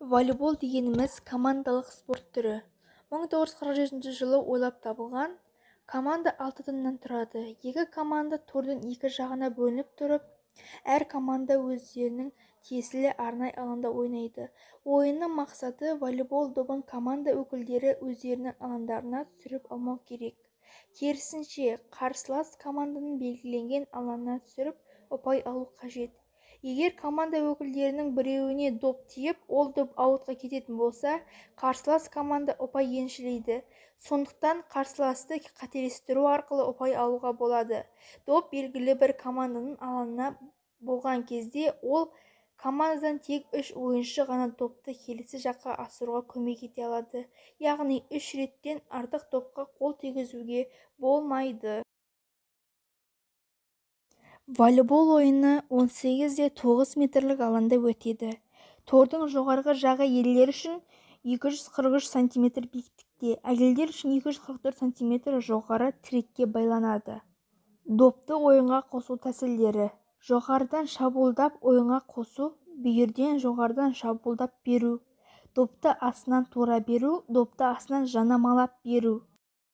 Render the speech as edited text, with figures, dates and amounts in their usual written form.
Волейбол дегеніміз командалық спорт түрі. 1947 жылы ойлап табылған. Команда 6 адамнан тұрады. Екі команда тордың екі жағына бөлініп тұрып, әр команда өздерінің тиесілі арнай алаңда ойнайды. Ойынның мақсаты волейбол добын команда өкілдері өздерінің алаңдарына түсіріп алмау керек. Керісінше, қарсылас команданың белгіленген алаңына түсіріп ұпай алу қажет. Егер команда өкілдерінің біреуіне доп тиіп, ол доп аутқа кететін болса, қарсылас команда ұпай еншілейді. Сондықтан қарсыласты қателестіру арқылы ұпай алуға болады. Доп белгілі бір команданың алаңына болған кезде, ол командадан тек 3 ойыншы ғана допты келесі жаққа асыруға көмек ете алады. Яғни 3 реттен артық допқа қол тигізуге болмайды. Волейбол ойыны 18-9 метрлік алаңда өтеді. Тордың жоғарғы жағы ерлер үшін 243 см биіктікте, әйелдер үшін 244 см жоғары тірекке байланады. Допты ойынға қосу тәсілдері: жоғарыдан шабуылдап ойынға қосу, бүйірден жоғарыдан шабуылдап беру, допты астынан тура беру, допты астынан жанамалап беру.